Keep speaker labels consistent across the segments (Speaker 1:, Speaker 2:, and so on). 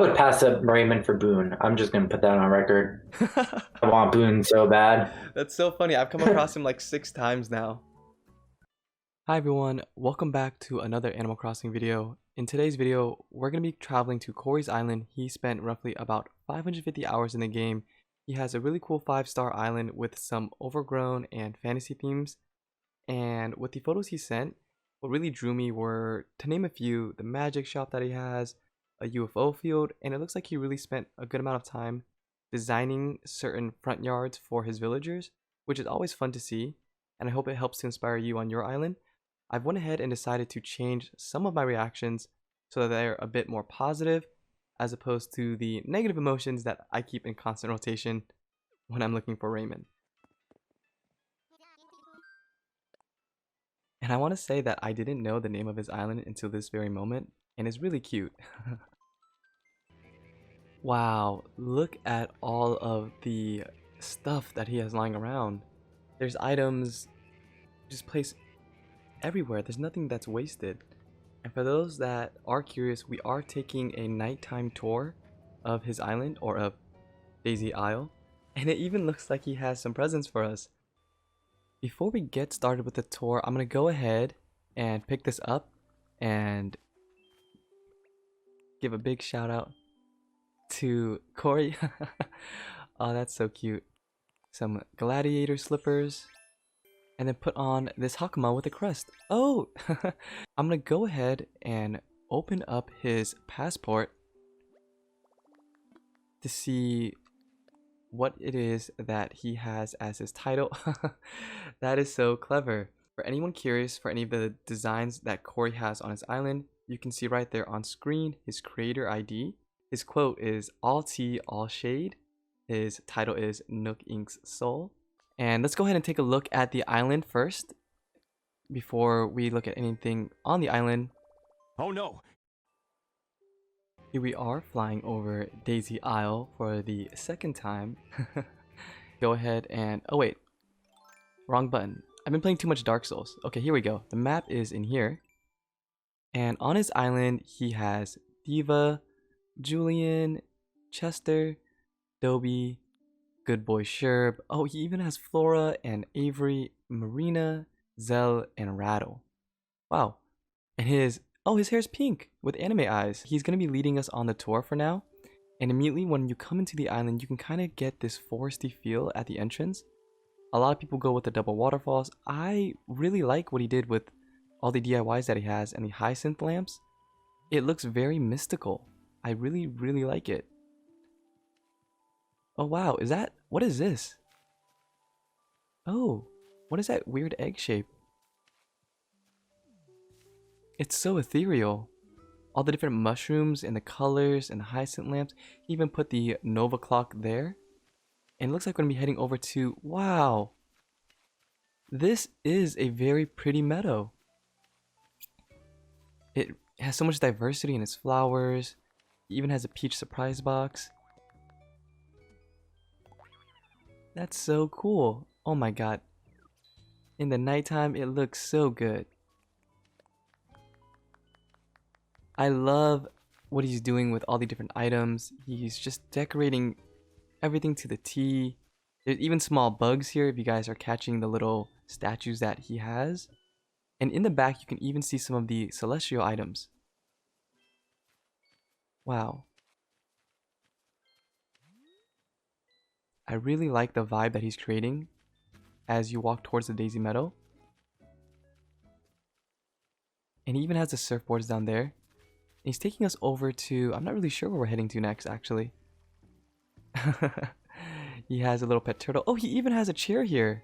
Speaker 1: would pass up Raymond for Boone. I'm just gonna put that on record. I want Boone so bad.
Speaker 2: That's so funny. I've come across him like 6 times now. Hi everyone, welcome back to another Animal Crossing video. In today's video, we're going to be traveling to Corey's Island. He spent roughly about 550 hours in the game. He has a really cool 5-star island with some overgrown and fantasy themes. And with the photos he sent, what really drew me were, to name a few, the magic shop that he has, a UFO field, and it looks like he really spent a good amount of time designing certain front yards for his villagers, which is always fun to see, and I hope it helps to inspire you on your island. I've went ahead and decided to change some of my reactions so that they're a bit more positive as opposed to the negative emotions that I keep in constant rotation when I'm looking for Raymond. And I want to say that I didn't know the name of his island until this very moment, and it's really cute. Wow, look at all of the stuff that he has lying around. There's items just placed everywhere. There's nothing that's wasted. And for those that are curious, we are taking a nighttime tour of his island, or of Daisy Isle, and it even looks like he has some presents for us. Before we get started with the tour, I'm gonna go ahead and pick this up and give a big shout out to Corey. Oh, that's so cute. Some gladiator slippers, and then put on this Hakama with a crest. Oh! I'm gonna go ahead and open up his passport to see what it is that he has as his title. That is so clever. For anyone curious for any of the designs that Corey has on his island, you can see right there on screen his creator ID. His quote is "All tea, all shade." His title is Nook Ink's Soul. And let's go ahead and take a look at the island first before we look at anything on the island.
Speaker 3: Oh no!
Speaker 2: Here we are flying over Daisy Isle for the second time. Go ahead and... oh wait, wrong button. I've been playing too much Dark Souls. Okay, here we go. The map is in here. And on his island, he has Diva, Julian, Chester, Dobie, Good Boy Sherb. Oh, he even has Flora and Avery, Marina, Zell, and Rattle. Wow. And his hair's pink with anime eyes. He's going to be leading us on the tour for now. And immediately when you come into the island, you can kind of get this foresty feel at the entrance. A lot of people go with the double waterfalls. I really like what he did with all the DIYs that he has and the hyacinth lamps. It looks very mystical. I really, really like it. Oh wow, what is this? Oh, what is that weird egg shape? It's so ethereal. All the different mushrooms and the colors and the hyacinth lamps. He even put the Nova clock there. And it looks like we're gonna be heading over to, wow. This is a very pretty meadow. It has so much diversity in its flowers. It even has a peach surprise box. That's so cool. Oh my god. In the nighttime, it looks so good. I love what he's doing with all the different items. He's just decorating everything to the T. There's even small bugs here if you guys are catching the little statues that he has. And in the back, you can even see some of the celestial items. Wow. I really like the vibe that he's creating as you walk towards the Daisy Meadow. And he even has the surfboards down there. And he's taking us over to... I'm not really sure where we're heading to next, actually. He has a little pet turtle. Oh, he even has a chair here.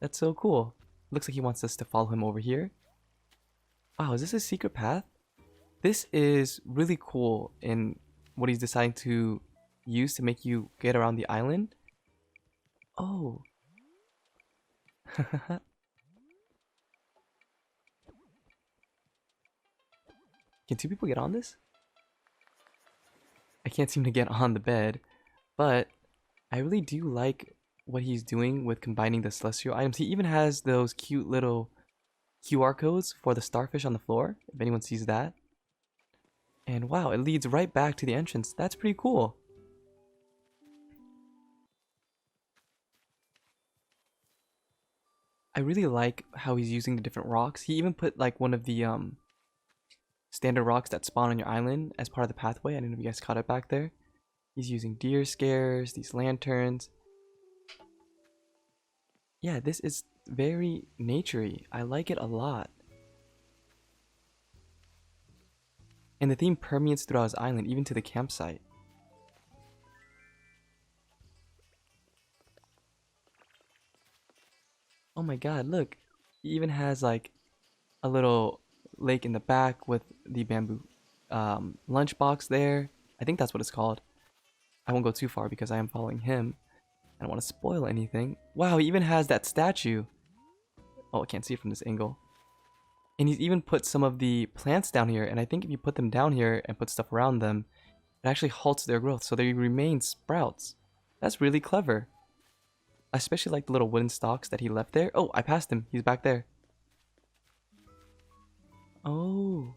Speaker 2: That's so cool. Looks like he wants us to follow him over here. Wow, is this a secret path? This is really cool in what he's deciding to use to make you get around the island. Oh. Can two people get on this? I can't seem to get on the bed, but I really do like what he's doing with combining the celestial items. He even has those cute little QR codes for the starfish on the floor, if anyone sees that. And wow, it leads right back to the entrance. That's pretty cool. I really like how he's using the different rocks. He even put like one of the standard rocks that spawn on your island as part of the pathway. I don't know if you guys caught it back there. He's using deer scares, these lanterns. Yeah, this is very naturey. I like it a lot. And the theme permeates throughout his island, even to the campsite. Oh my god, look. He even has like a little lake in the back with the bamboo lunchbox there. I think that's what it's called. I won't go too far because I am following him. I don't want to spoil anything. Wow, he even has that statue. Oh, I can't see it from this angle. And he's even put some of the plants down here. And I think if you put them down here and put stuff around them, it actually halts their growth. So they remain sprouts. That's really clever. I especially like the little wooden stalks that he left there. Oh, I passed him. He's back there. Oh.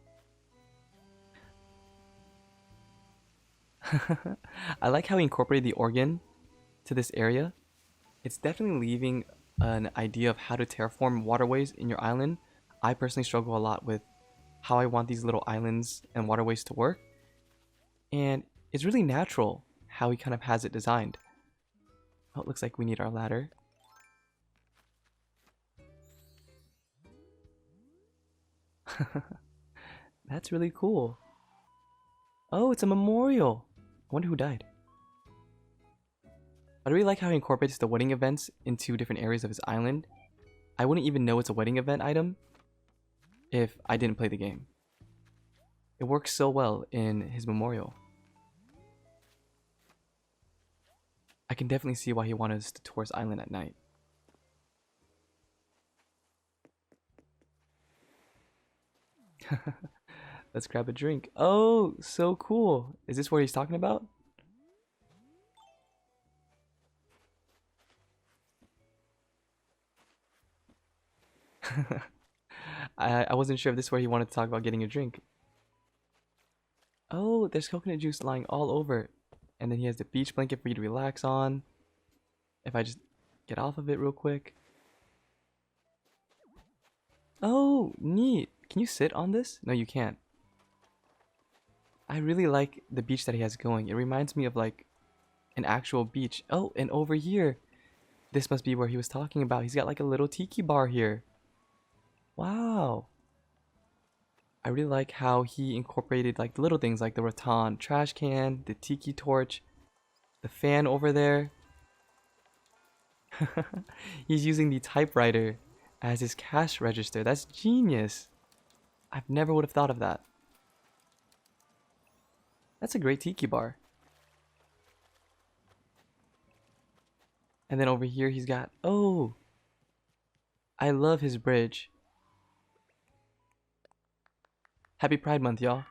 Speaker 2: I like how he incorporated the organ to this area. It's definitely leaving an idea of how to terraform waterways in your island. I personally struggle a lot with how I want these little islands and waterways to work. And it's really natural how he kind of has it designed. Oh, it looks like we need our ladder. That's really cool. Oh, it's a memorial. I wonder who died. I really like how he incorporates the wedding events into different areas of his island. I wouldn't even know it's a wedding event item if I didn't play the game. It works so well in his memorial. I can definitely see why he wanted us to tour his island at night. Let's grab a drink. Oh, so cool. Is this what he's talking about? I wasn't sure if this is where he wanted to talk about getting a drink. Oh, there's coconut juice lying all over. And then he has the beach blanket for you to relax on. If I just get off of it real quick. Oh, neat. Can you sit on this? No, you can't. I really like the beach that he has going. It reminds me of like an actual beach. Oh, and over here. This must be where he was talking about. He's got like a little tiki bar here. Wow. I really like how he incorporated like the little things like the rattan trash can, the tiki torch, the fan over there. He's using the typewriter as his cash register. That's genius. I've never would have thought of that. That's a great tiki bar. And then over here he's got, oh, I love his bridge. Happy Pride Month, y'all.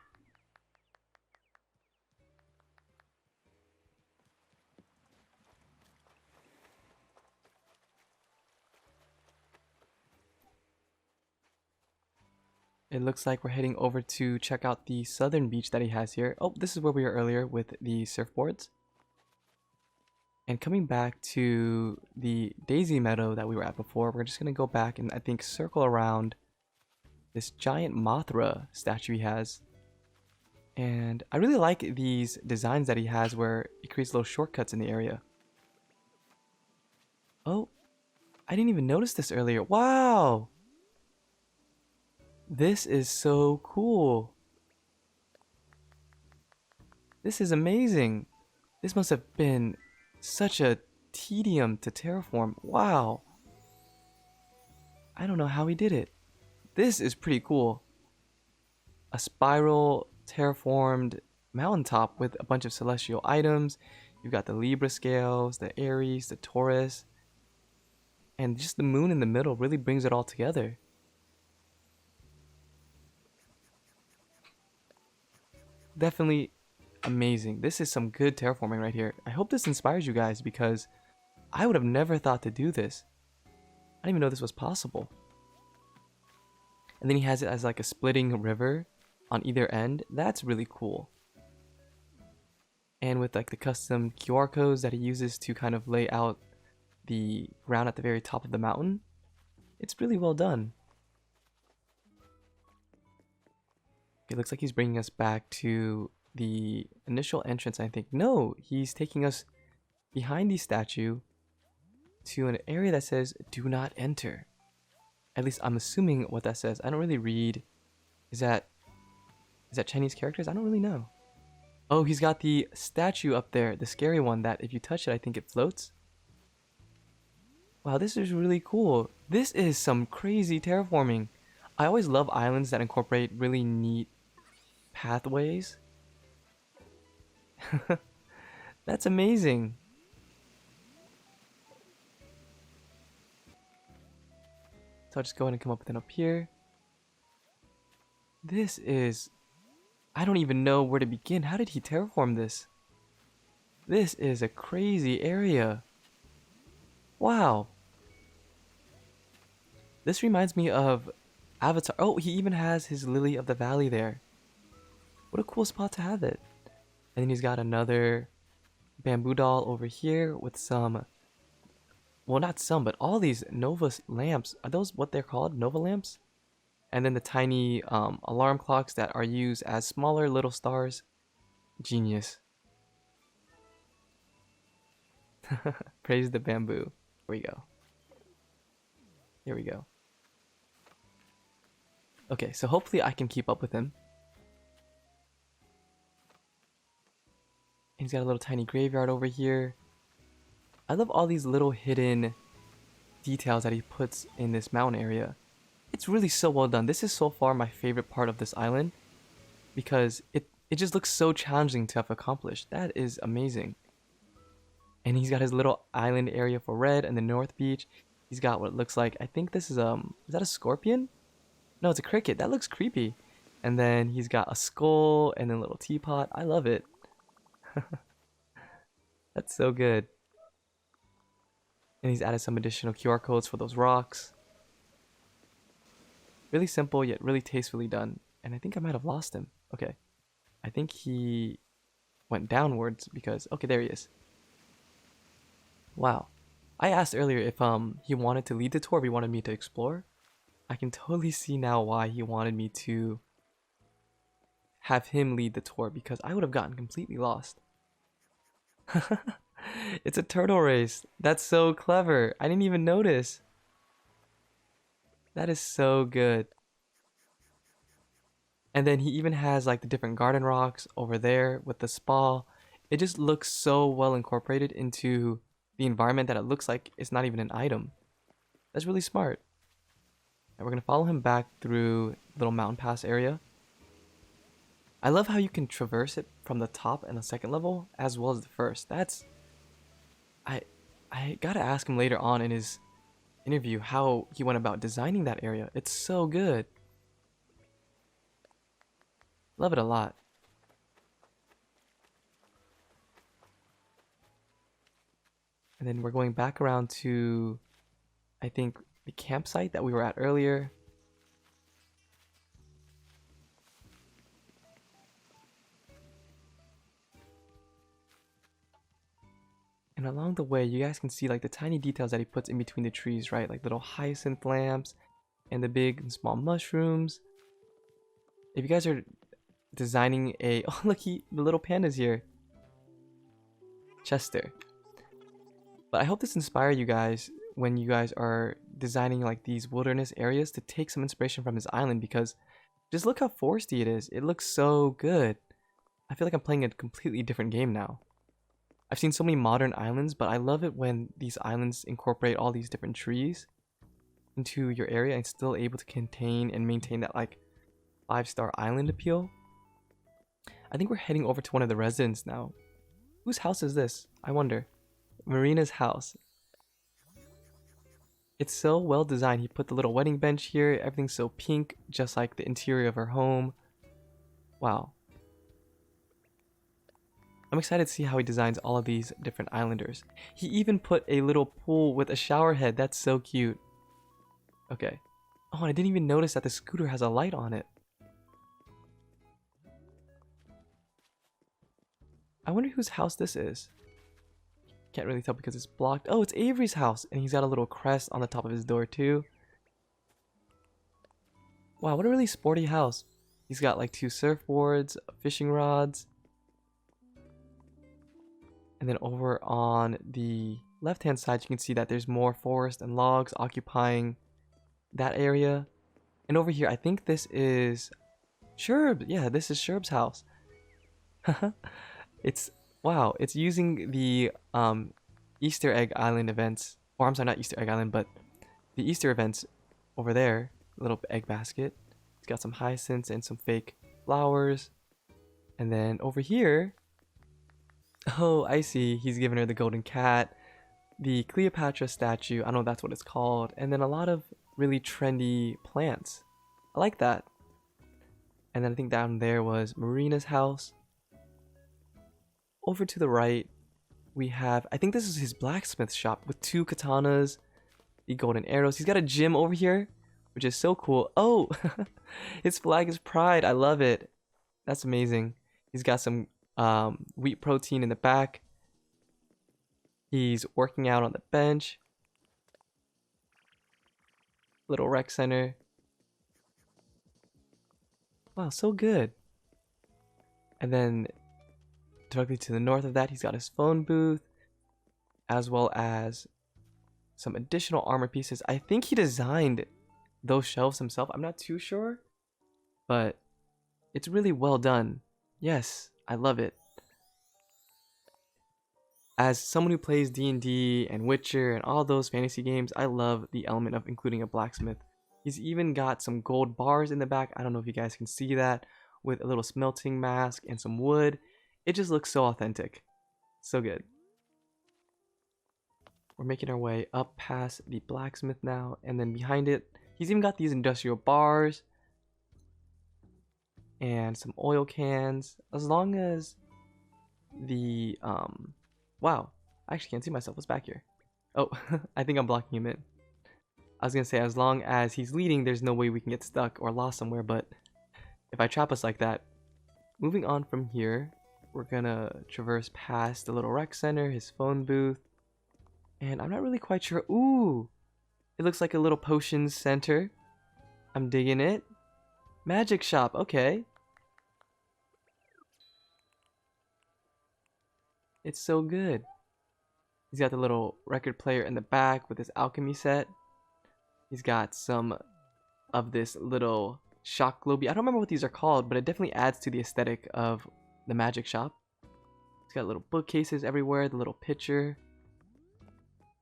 Speaker 2: It looks like we're heading over to check out the southern beach that he has here. Oh, this is where we were earlier with the surfboards. And coming back to the daisy meadow that we were at before, we're just going to go back and I think circle around this giant Mothra statue he has. And I really like these designs that he has where it creates little shortcuts in the area. Oh, I didn't even notice this earlier. Wow! This is so cool. This is amazing. This must have been such a tedium to terraform. Wow. I don't know how he did it. This is pretty cool. A spiral terraformed mountaintop with a bunch of celestial items. You've got the Libra scales, the Aries, the Taurus. And just the moon in the middle really brings it all together. Definitely amazing. This is some good terraforming right here. I hope this inspires you guys because I would have never thought to do this. I didn't even know this was possible. And then he has it as like a splitting river on either end. That's really cool. And with like the custom QR codes that he uses to kind of lay out the ground at the very top of the mountain, it's really well done. It looks like he's bringing us back to the initial entrance, I think. No, he's taking us behind the statue to an area that says do not enter. At least I'm assuming what that says. I don't really read. Is that Chinese characters? I don't really know. Oh, he's got the statue up there, the scary one that if you touch it, I think it floats. Wow, this is really cool. This is some crazy terraforming. I always love islands that incorporate really neat pathways. That's amazing. So I'll just go ahead and come up with an up here. This is... I don't even know where to begin. How did he terraform this? This is a crazy area. Wow. This reminds me of Avatar. Oh, he even has his Lily of the Valley there. What a cool spot to have it. And then he's got another bamboo doll over here with some... Well, not some, but all these Nova lamps. Are those what they're called? Nova lamps? And then the tiny alarm clocks that are used as smaller little stars. Genius. Praise the bamboo. Here we go. Here we go. Okay, so hopefully I can keep up with him. He's got a little tiny graveyard over here. I love all these little hidden details that he puts in this mountain area. It's really so well done. This is so far my favorite part of this island because it just looks so challenging to have accomplished. That is amazing. And he's got his little island area for red and the North Beach. He's got what it looks like. I think this is that a scorpion? No, it's a cricket. That looks creepy. And then he's got a skull and then a little teapot. I love it. That's so good. And he's added some additional QR codes for those rocks. Really simple, yet really tastefully done. And I think I might have lost him. Okay. I think he went downwards because... Okay, there he is. Wow. I asked earlier if he wanted to lead the tour, if he wanted me to explore. I can totally see now why he wanted me to have him lead the tour, because I would have gotten completely lost. It's a turtle race. That's so clever. I didn't even notice. That is so good. And then he even has like the different garden rocks over there with the spa. It just looks so well incorporated into the environment that it looks like it's not even an item. That's really smart. And we're going to follow him back through little mountain pass area. I love how you can traverse it from the top and the second level as well as the first. That's... I gotta ask him later on in his interview how he went about designing that area. It's so good. Love it a lot. And then we're going back around to, I think, the campsite that we were at earlier. And along the way, you guys can see like the tiny details that he puts in between the trees, right? Like little hyacinth lamps and the big and small mushrooms. If you guys are designing a... Oh, look, the little panda's here. Chester. But I hope this inspires you guys when you guys are designing like these wilderness areas to take some inspiration from his island, because just look how foresty it is. It looks so good. I feel like I'm playing a completely different game now. I've seen so many modern islands, but I love it when these islands incorporate all these different trees into your area and still able to contain and maintain that like 5-star island appeal. I think we're heading over to one of the residents now. Whose house is this? I wonder. Marina's house. It's so well designed. He put the little wedding bench here. Everything's so pink, just like the interior of her home. Wow. I'm excited to see how he designs all of these different islanders. He even put a little pool with a shower head. That's so cute. Okay. Oh, and I didn't even notice that the scooter has a light on it. I wonder whose house this is. Can't really tell because it's blocked. Oh, it's Avery's house, and he's got a little crest on the top of his door too. Wow, what a really sporty house. He's got like 2 surfboards, fishing rods. And then over on the left-hand side, you can see that there's more forest and logs occupying that area. And over here, I think this is Sherb. Yeah, this is Sherb's house. It's, wow, it's using the Easter Egg Island events. Or I'm sorry, not Easter Egg Island, but the Easter events over there. Little egg basket. It's got some hyacinths and some fake flowers. And then over here, oh, I see. He's giving her the golden cat, the Cleopatra statue. I don't know if that's what it's called. And then a lot of really trendy plants. I like that. And then I think down there was Marina's house. Over to the right, we have, I think this is his blacksmith shop with 2 katanas, the golden arrows. He's got a gym over here, which is so cool. Oh, his flag is pride. I love it. That's amazing. He's got some wheat protein in the back. He's working out on the bench. Little rec center. Wow, so good. And then directly to the north of that, he's got his phone booth, as well as some additional armor pieces. I think he designed those shelves himself. I'm not too sure, but it's really well done. Yes, I love it. As someone who plays D&D and Witcher and all those fantasy games, I love the element of including a blacksmith. He's even got some gold bars in the back. I don't know if you guys can see that, with a little smelting mask and some wood. It just looks so authentic. So good. We're making our way up past the blacksmith now, and then behind it, he's even got these industrial bars and some oil cans. As long as the wow, I actually can't see myself. What's back here? Oh, I think I'm blocking him in. I was gonna say, as long as he's leading, there's no way we can get stuck or lost somewhere, but if I trap us like that. Moving on from here, we're gonna traverse past the little rec center, his phone booth, and I'm not really quite sure. Ooh, it looks like a little potions center. I'm digging it. Magic shop, okay. It's so good. He's got the little record player in the back with his alchemy set. He's got some of this little shock globe. I don't remember what these are called, but it definitely adds to the aesthetic of the magic shop. He's got little bookcases everywhere, the little picture.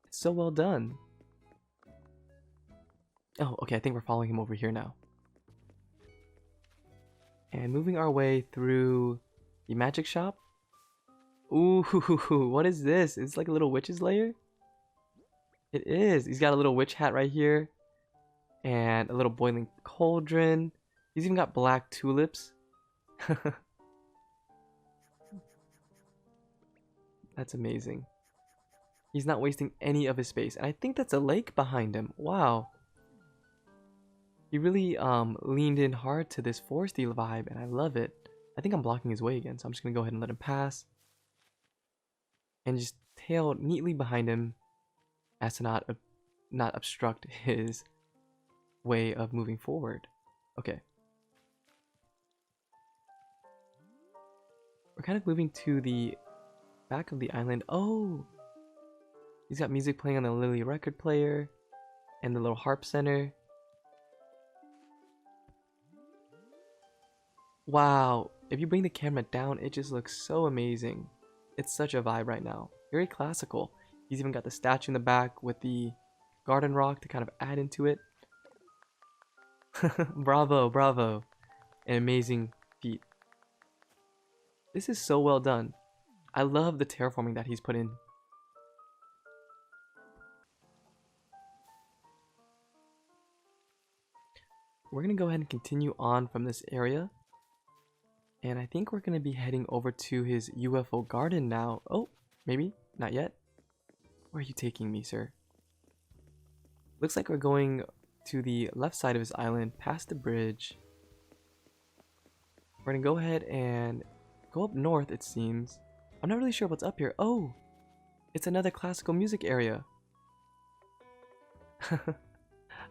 Speaker 2: It's so well done. Oh, okay, I think we're following him over here now. And moving our way through the magic shop. Ooh, what is this? It's like a little witch's lair? It is. He's got a little witch hat right here. And a little boiling cauldron. He's even got black tulips. That's amazing. He's not wasting any of his space. And I think that's a lake behind him. Wow. He really leaned in hard to this foresty vibe, and I love it. I think I'm blocking his way again, so I'm just going to go ahead and let him pass. And just tail neatly behind him as to not obstruct his way of moving forward. Okay. We're kind of moving to the back of the island. Oh! He's got music playing on the Lily record player and the little harp center. Wow, if you bring the camera down, it just looks so amazing. It's such a vibe right now. Very classical. He's even got the statue in the back with the garden rock to kind of add into it. Bravo, bravo. An amazing feat. This is so well done. I love the terraforming that he's put in. We're going to go ahead and continue on from this area. And I think we're going to be heading over to his UFO garden now. Oh, maybe. Not yet. Where are you taking me, sir? Looks like we're going to the left side of his island, past the bridge. We're going to go ahead and go up north, it seems. I'm not really sure what's up here. Oh, it's another classical music area.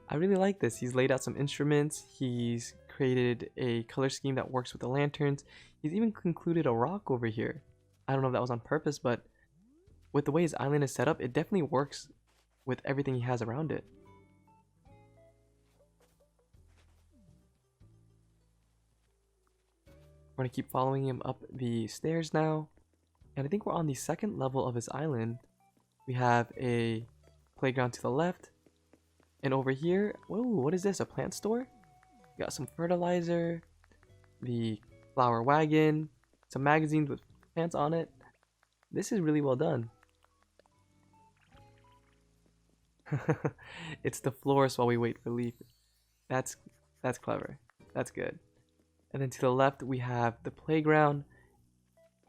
Speaker 2: I really like this. He's laid out some instruments. He's created a color scheme that works with the lanterns. He's even included a rock over here. I don't know if that was on purpose, but with the way his island is set up, it definitely works with everything he has around it. We're going to keep following him up the stairs now. And I think we're on the second level of his island. We have a playground to the left. And over here, whoa, what is this? A plant store? We got some fertilizer, the flower wagon, some magazines with plants on it. This is really well done. It's the florist while we wait for leaf. That's clever. That's good. And then to the left we have the playground,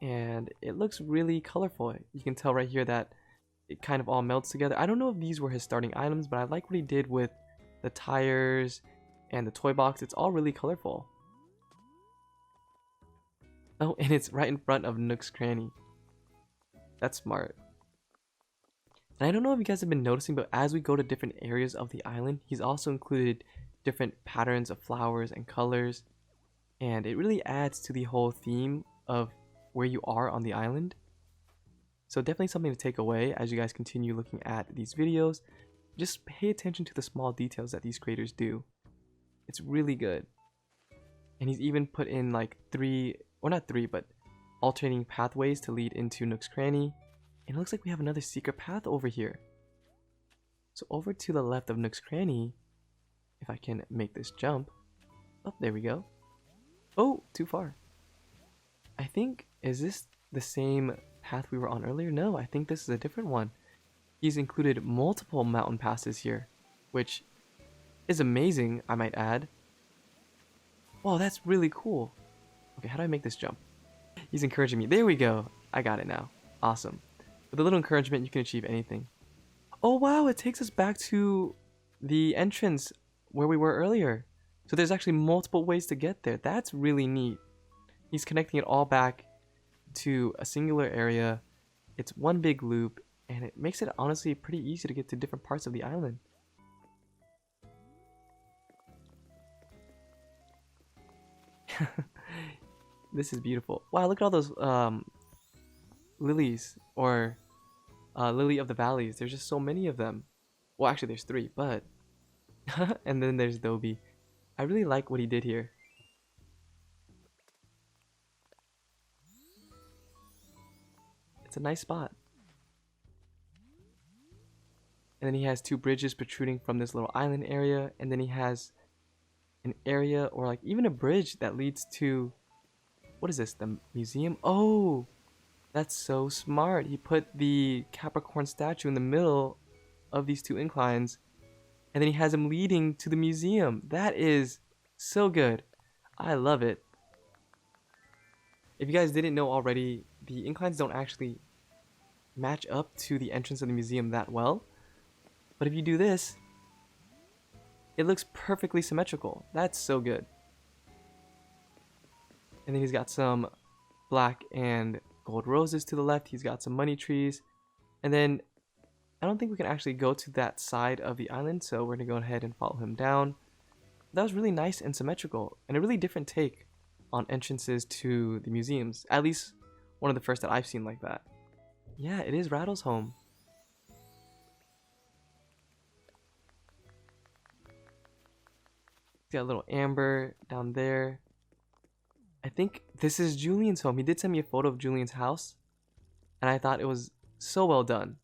Speaker 2: and it looks really colorful. You can tell right here that it kind of all melts together. I don't know if these were his starting items, but I like what he did with the tires and the toy box. It's all really colorful. Oh, and it's right in front of Nook's Cranny. That's smart. And I don't know if you guys have been noticing, but as we go to different areas of the island, he's also included different patterns of flowers and colors. And it really adds to the whole theme of where you are on the island. So definitely something to take away as you guys continue looking at these videos. Just pay attention to the small details that these creators do. It's really good. And he's even put in like but alternating pathways to lead into Nook's Cranny. And it looks like we have another secret path over here. So over to the left of Nook's Cranny, if I can make this jump. Oh, there we go. Oh, too far. I think, is this the same path we were on earlier? No, I think this is a different one. He's included multiple mountain passes here, which is amazing, I might add. Wow, that's really cool. Okay, how do I make this jump? He's encouraging me. There we go. I got it now. Awesome. With a little encouragement, you can achieve anything. Oh wow, it takes us back to the entrance where we were earlier. So there's actually multiple ways to get there. That's really neat. He's connecting it all back to a singular area. It's one big loop, and it makes it honestly pretty easy to get to different parts of the island. This is beautiful. Wow, look at all those lilies, or lily of the valleys. There's just so many of them. Well, actually there's 3, but and then there's Dobie. I really like what he did here. It's a nice spot. And then he has 2 bridges protruding from this little island area, and then he has an area, or like even a bridge that leads to, what is this, the museum? Oh, that's so smart. He put the Capricorn statue in the middle of these 2 inclines, and then he has him leading to the museum. That is so good. I love it. If you guys didn't know already, the inclines don't actually match up to the entrance of the museum that well. But if you do this, it looks perfectly symmetrical. That's so good. And then he's got some black and gold roses to the left. He's got some money trees. And then I don't think we can actually go to that side of the island, so we're going to go ahead and follow him down. That was really nice and symmetrical, and a really different take on entrances to the museums. At least one of the first that I've seen like that. Yeah, it is Rattle's home. Got a little amber down there. I think this is Julian's home. He did send me a photo of Julian's house, and I thought it was so well done,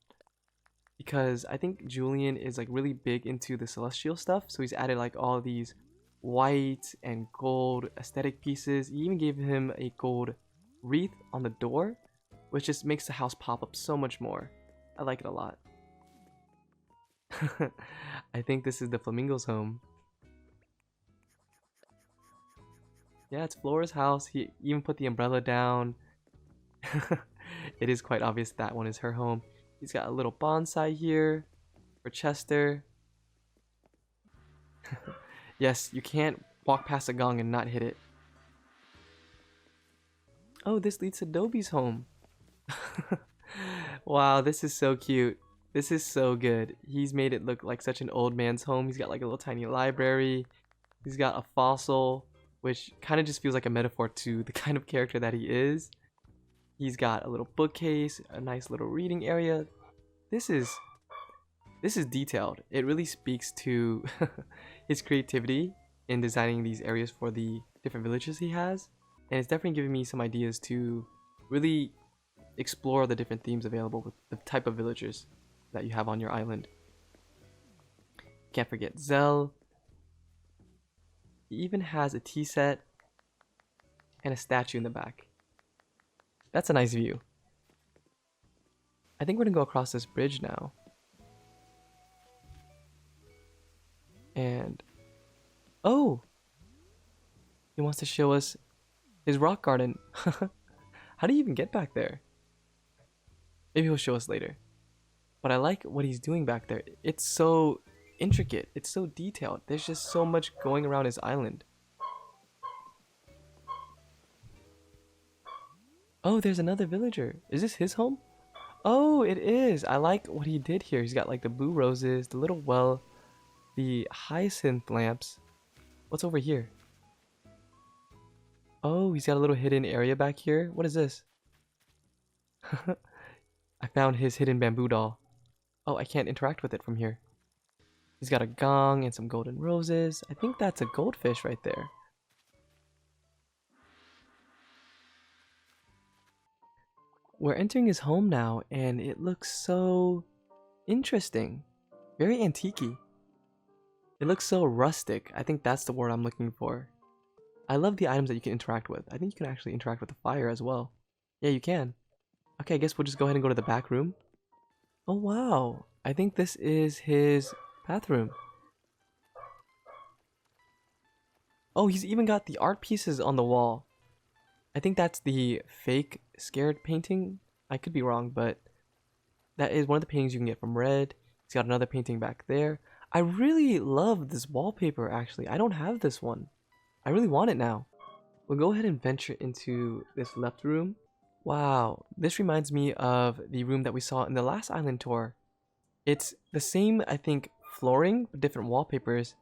Speaker 2: because I think Julian is like really big into the celestial stuff, so he's added like all these white and gold aesthetic pieces. He even gave him a gold wreath on the door, which just makes the house pop up so much more. I like it a lot. I think this is the flamingo's home. Yeah, it's Flora's house. He even put the umbrella down. It is quite obvious that one is her home. He's got a little bonsai here for Chester. Yes, you can't walk past a gong and not hit it. Oh, this leads to Dobie's home. Wow, this is so cute. This is so good. He's made it look like such an old man's home. He's got like a little tiny library. He's got a fossil, which kind of just feels like a metaphor to the kind of character that he is. He's got a little bookcase, a nice little reading area. This is detailed. It really speaks to his creativity in designing these areas for the different villages he has. And it's definitely giving me some ideas to really explore the different themes available with the type of villagers that you have on your island. Can't forget Zell. He even has a tea set and a statue in the back. That's a nice view. I think we're gonna go across this bridge now. And oh, he wants to show us his rock garden. How do you even get back there? Maybe he'll show us later. But I like what he's doing back there. It's so intricate. It's so detailed. There's just so much going around his island. Oh, there's another villager. Is this his home? Oh, it is. I like what he did here. He's got like the blue roses, the little well, the hyacinth lamps. What's over here? Oh, he's got a little hidden area back here. What is this? I found his hidden bamboo doll. Oh, I can't interact with it from here. He's got a gong and some golden roses. I think that's a goldfish right there. We're entering his home now, and it looks so interesting. Very antique-y. It looks so rustic. I think that's the word I'm looking for. I love the items that you can interact with. I think you can actually interact with the fire as well. Yeah, you can. Okay, I guess we'll just go ahead and go to the back room. Oh, wow. I think this is his bathroom. Oh, he's even got the art pieces on the wall. I think that's the fake scared painting. I could be wrong, but that is one of the paintings you can get from Red. He's got another painting back there. I really love this wallpaper, actually. I don't have this one. I really want it now. We'll go ahead and venture into this left room. Wow, this reminds me of the room that we saw in the last island tour. It's the same, I think, flooring, but different wallpapers.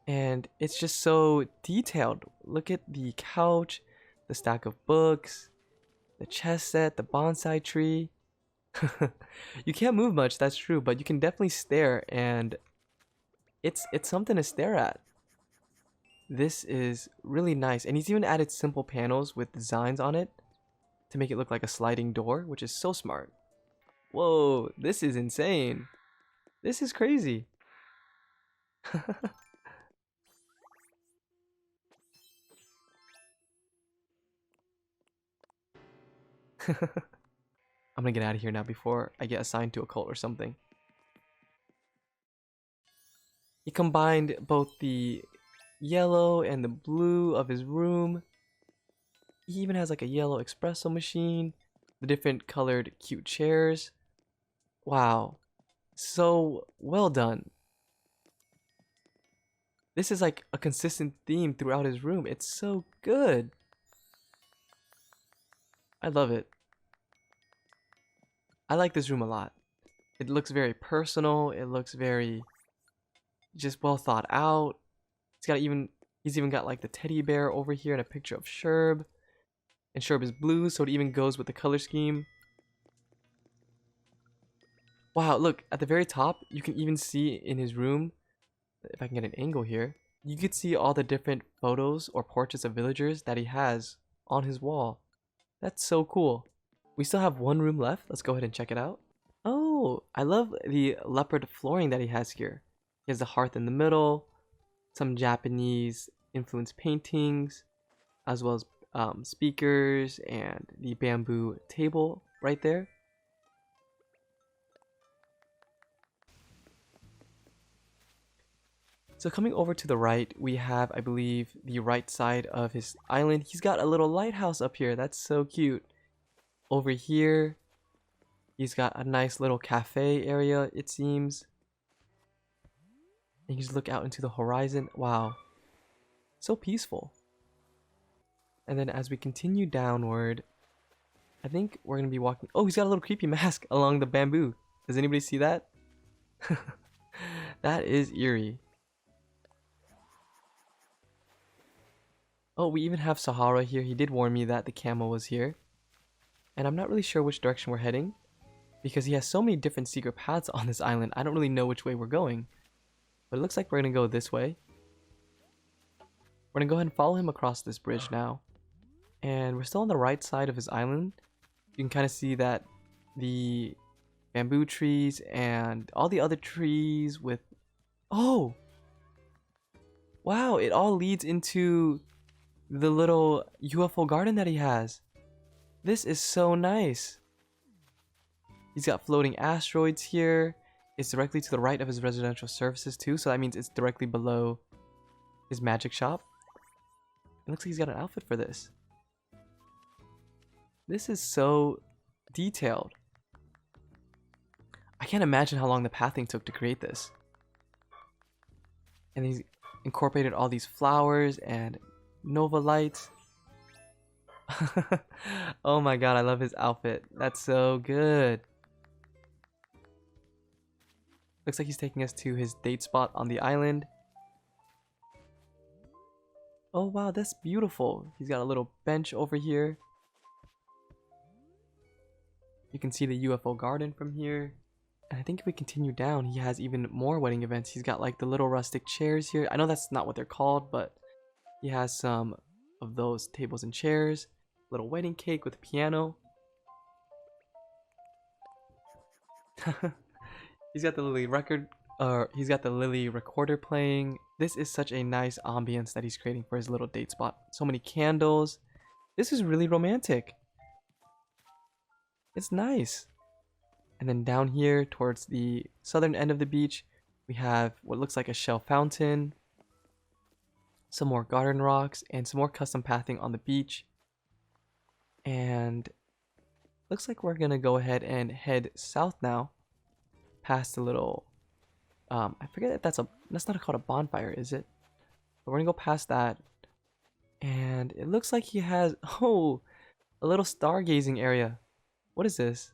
Speaker 2: And it's just so detailed. Look at the couch, the stack of books, the chess set, the bonsai tree. You can't move much, that's true, but you can definitely stare, and it's something to stare at. This is really nice, and he's even added simple panels with designs on it to make it look like a sliding door, which is so smart. Whoa, this is insane. This is crazy. I'm gonna get out of here now before I get assigned to a cult or something. He combined both the yellow and the blue of his room. He even has like a yellow espresso machine, the different colored cute chairs. Wow, so well done. This is like a consistent theme throughout his room. It's so good. I love it. I like this room a lot. It looks very personal. It looks very just well thought out. He's even got like the teddy bear over here and a picture of Sherb. And Sherb is blue, so it even goes with the color scheme. Wow, look, at the very top, you can even see in his room, if I can get an angle here, you could see all the different photos or portraits of villagers that he has on his wall. That's so cool. We still have one room left. Let's go ahead and check it out. Oh, I love the leopard flooring that he has here. He has the hearth in the middle, some Japanese influenced paintings, as well as speakers and the bamboo table right there. So coming over to the right, we have, I believe, the right side of his island. He's got a little lighthouse up here. That's so cute. Over here, he's got a nice little cafe area, it seems. And you just look out into the horizon. Wow. So peaceful. And then as we continue downward, I think we're gonna be walking. Oh, he's got a little creepy mask along the bamboo. Does anybody see that? That is eerie. Oh, we even have Sahara here. He did warn me that the camo was here. And I'm not really sure which direction we're heading, because he has so many different secret paths on this island. I don't really know which way we're going. But it looks like we're gonna go this way. We're gonna go ahead and follow him across this bridge now. And we're still on the right side of his island. You can kind of see that the bamboo trees and all the other trees with... Oh! Wow, it all leads into the little UFO garden that he has. This is so nice. He's got floating asteroids here. It's directly to the right of his residential services too, so that means it's directly below his magic shop. It looks like he's got an outfit for this. This is so detailed. I can't imagine how long the pathing took to create this. And he's incorporated all these flowers and nova lights. Oh my god, I love his outfit. That's so good. Looks like he's taking us to his date spot on the island. Oh wow, that's beautiful. He's got a little bench over here. You can see the UFO garden from here. And I think if we continue down, he has even more wedding events. He's got like the little rustic chairs here. I know that's not what they're called, but he has some of those tables and chairs. Little wedding cake with a piano. He's got the Lily recorder playing. This is such a nice ambience that he's creating for his little date spot. So many candles. This is really romantic. It's nice. And then down here towards the southern end of the beach, we have what looks like a shell fountain, some more garden rocks, and some more custom pathing on the beach. And looks like we're gonna go ahead and head south now, past the little I forget if that's not called a bonfire, is it? But we're gonna go past that, and it looks like he has a little stargazing area. What is this?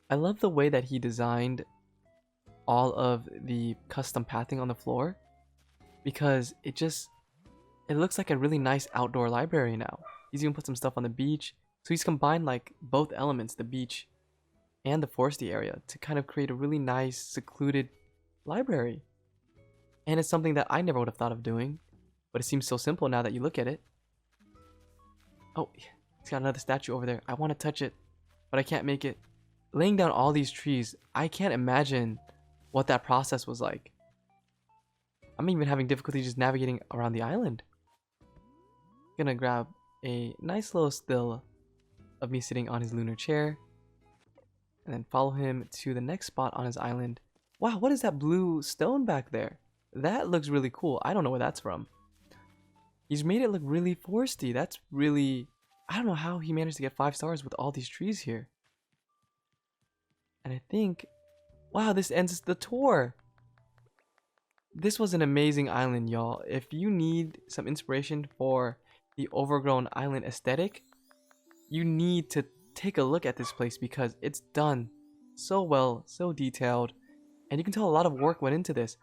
Speaker 2: I love the way that he designed all of the custom pathing on the floor, because it looks like a really nice outdoor library now. He's even put some stuff on the beach, so he's combined like both elements, the beach and the foresty area, to kind of create a really nice secluded library. And it's something that I never would have thought of doing, but it seems so simple now that you look at it. Oh, he's got another statue over there. I want to touch it, but I can't make it. Laying down all these trees, I can't imagine what that process was like. I'm even having difficulty just navigating around the island. Gonna grab a nice little still of me sitting on his lunar chair, and then follow him to the next spot on his island. Wow, what is that blue stone back there? That looks really cool. I don't know where that's from. He's made it look really foresty. That's really... I don't know how he managed to get 5 stars with all these trees here. And I think... Wow, this ends the tour. This was an amazing island, y'all. If you need some inspiration for the Overgrown island aesthetic, you need to take a look at this place, because it's done so well, so detailed, and you can tell a lot of work went into this.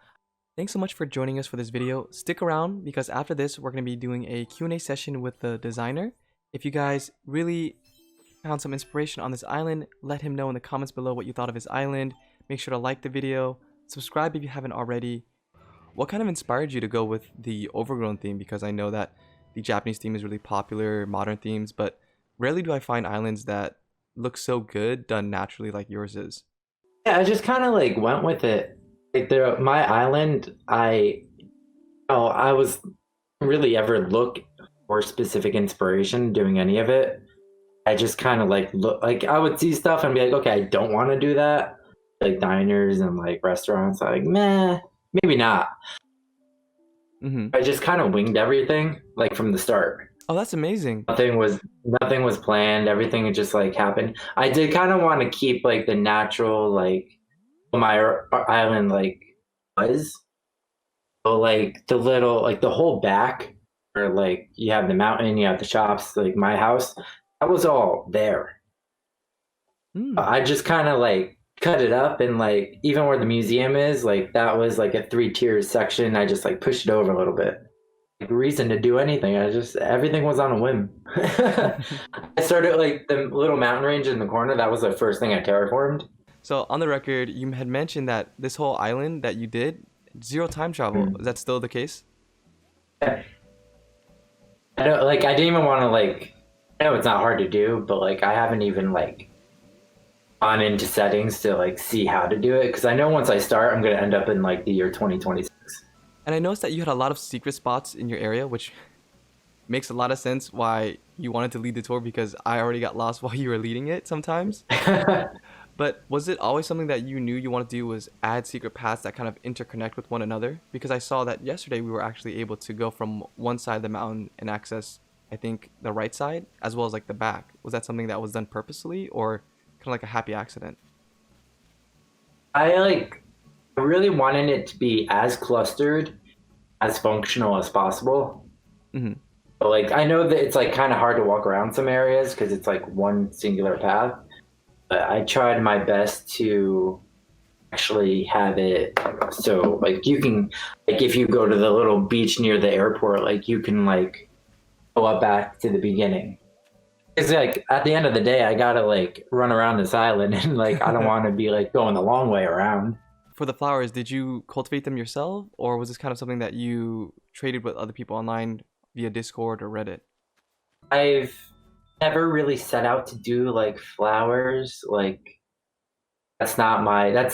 Speaker 2: Thanks so much for joining us for this video. Stick around, because after this we're going to be doing a Q&A session with the designer. If you guys really found some inspiration on this island, let him know in the comments below what you thought of his island. Make sure to like the video, subscribe if you haven't already. What kind of inspired you to go with the Overgrown theme? Because I know that the Japanese theme is really popular, modern themes, but rarely do I find islands that look so good done naturally like yours is.
Speaker 1: Yeah, I just kind of like went with it. Like my island, I was really ever look for specific inspiration doing any of it. I just kind of like look, like I would see stuff and be like, okay, I don't want to do that. Like diners and like restaurants, like meh, maybe not. I just kind of winged everything like from the start.
Speaker 2: Oh, that's amazing.
Speaker 1: Nothing was planned. Everything just like happened. I did kind of want to keep like the natural, like my island like was, So like the little, like the whole back, or like you have the mountain, you have the shops, like my house, that was all there.
Speaker 2: Hmm.
Speaker 1: I just kind of like cut it up, and like even where the museum is, like that was like a 3 tiers section. I just like pushed it over a little bit. Like reason to do anything. I just everything was on a whim. I started like the little mountain range in the corner. That was the first thing I terraformed.
Speaker 2: So on the record, you had mentioned that this whole island that you did, zero time travel.
Speaker 1: Mm.
Speaker 2: Is that still the case?
Speaker 1: I don't like. I didn't even want to like. I know it's not hard to do, but like I haven't even like gone into settings to like see how to do it, because I know once I start, I'm gonna end up in like the year 2026.
Speaker 2: And I noticed that you had a lot of secret spots in your area, which makes a lot of sense why you wanted to lead the tour, because I already got lost while you were leading it sometimes. But was it always something that you knew you wanted to do, was add secret paths that kind of interconnect with one another? Because I saw that yesterday we were actually able to go from one side of the mountain and access, I think, the right side as well as like the back. Was that something that was done purposely or kind of like a happy accident?
Speaker 1: I like really wanted it to be as clustered, as functional as possible.
Speaker 2: Hmm.
Speaker 1: But like I know that it's like kind of hard to walk around some areas because it's like one singular path. But I tried my best to actually have it so like you can, like if you go to the little beach near the airport, like you can like go up back to the beginning. It's like at the end of the day, I gotta like run around this island, and like I don't want to be like going the long way around.
Speaker 2: For the flowers, did you cultivate them yourself, or was this kind of something that you traded with other people online via Discord or Reddit?
Speaker 1: I've never really set out to do like flowers. Like that's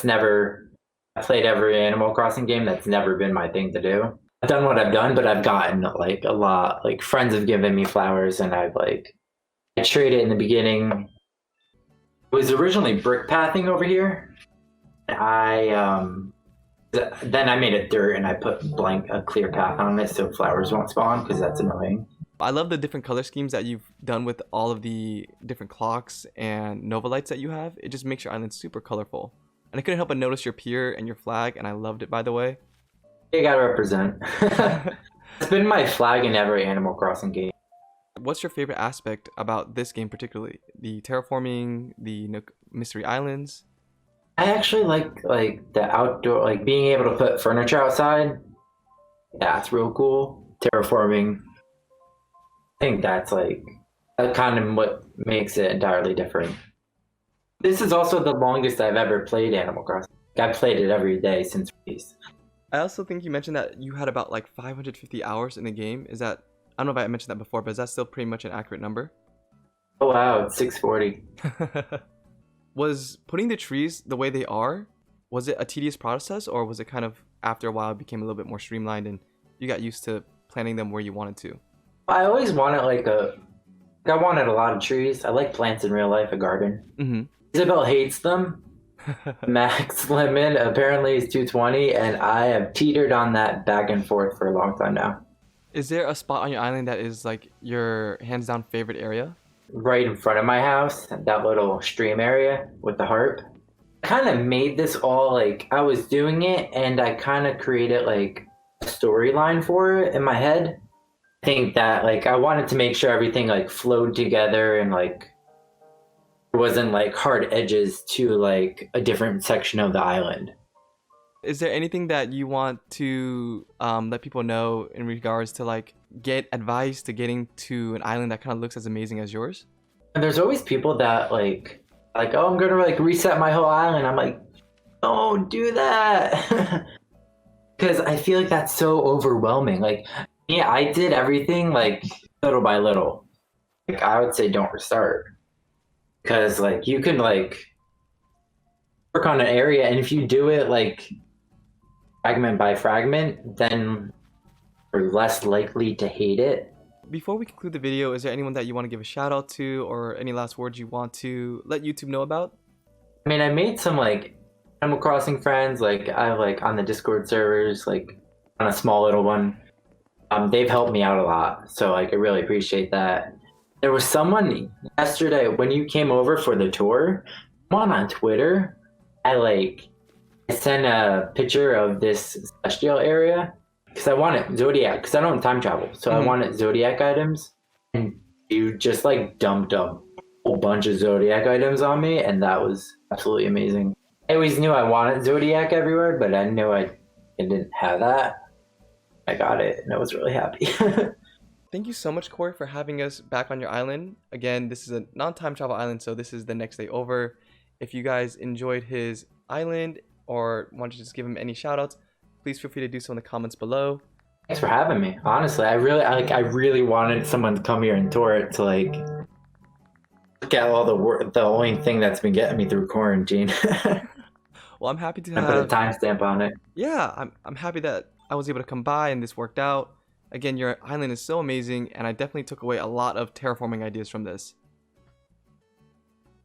Speaker 1: never, I played every Animal Crossing game. That's never been my thing to do. I've done what I've done, but I've gotten like a lot, like friends have given me flowers, and I've like, I traded in the beginning. It was originally brick pathing over here. I then I made it dirt, and I put a clear path on it so flowers won't spawn, because that's annoying.
Speaker 2: I love the different color schemes that you've done with all of the different clocks and Nova lights that you have. It just makes your island super colorful. And I couldn't help but notice your pier and your flag, and I loved it, by the way.
Speaker 1: You gotta represent. It's been my flag in every Animal Crossing game.
Speaker 2: What's your favorite aspect about this game particularly? The terraforming, the mystery islands?
Speaker 1: I actually like the outdoor, like being able to put furniture outside. That's real cool. Terraforming, I think that's like that kind of what makes it entirely different. This is also the longest I've ever played Animal Crossing. I've played it every day since release.
Speaker 2: I also think you mentioned that you had about like 550 hours in the game. Is that, I don't know if I mentioned that before, but is that still pretty much an accurate number?
Speaker 1: Oh wow, it's 640.
Speaker 2: Was putting the trees the way they are, was it a tedious process, or was it kind of after a while it became a little bit more streamlined and you got used to planting them where you wanted to?
Speaker 1: I always wanted I wanted a lot of trees. I like plants in real life, a garden.
Speaker 2: Mm-hmm.
Speaker 1: Isabel hates them. Max limit apparently is 220, and I have teetered on that back and forth for a long time now.
Speaker 2: Is there a spot on your island that is like your hands down favorite area?
Speaker 1: Right in front of my house, that little stream area with the harp. I kind of made this all like I was doing it, and I kind of created like a storyline for it in my head. I think that like I wanted to make sure everything like flowed together, and like there wasn't like hard edges to like a different section of the island.
Speaker 2: Is there anything that you want to let people know in regards to like get advice to getting to an island that kind of looks as amazing as yours?
Speaker 1: And there's always people that oh, I'm gonna like reset my whole island. I'm like, don't do that. Because I feel like that's so overwhelming. Like, yeah, I did everything like little by little. Like, I would say don't restart, because like you can like work on an area, and if you do it like fragment by fragment, then you're less likely to hate it.
Speaker 2: Before we conclude the video, is there anyone that you want to give a shout out to, or any last words you want to let YouTube know about?
Speaker 1: I mean, I made some like Animal Crossing friends. Like I have like on the Discord servers, like on a small little one. They've helped me out a lot, so like I really appreciate that. There was someone yesterday when you came over for the tour, someone on Twitter, I sent a picture of this celestial area. because I wanted Zodiac, because I don't time travel, so I wanted Zodiac items, and you just like dumped a whole bunch of Zodiac items on me, and that was absolutely amazing. I always knew I wanted Zodiac everywhere, but I knew I didn't have that. I got it, and I was really happy.
Speaker 2: Thank you so much, Corey, for having us back on your island. Again, this is a non-time travel island, so this is the next day over. If you guys enjoyed his island or want to just give him any shoutouts, please feel free to do so in the comments below.
Speaker 1: Thanks for having me. Honestly, I really wanted someone to come here and tour it to like look at all the work. The only thing that's been getting me through quarantine.
Speaker 2: Well, I'm happy to
Speaker 1: I put a timestamp on it.
Speaker 2: Yeah, I'm happy that I was able to come by and this worked out. Again, your island is so amazing, and I definitely took away a lot of terraforming ideas from this.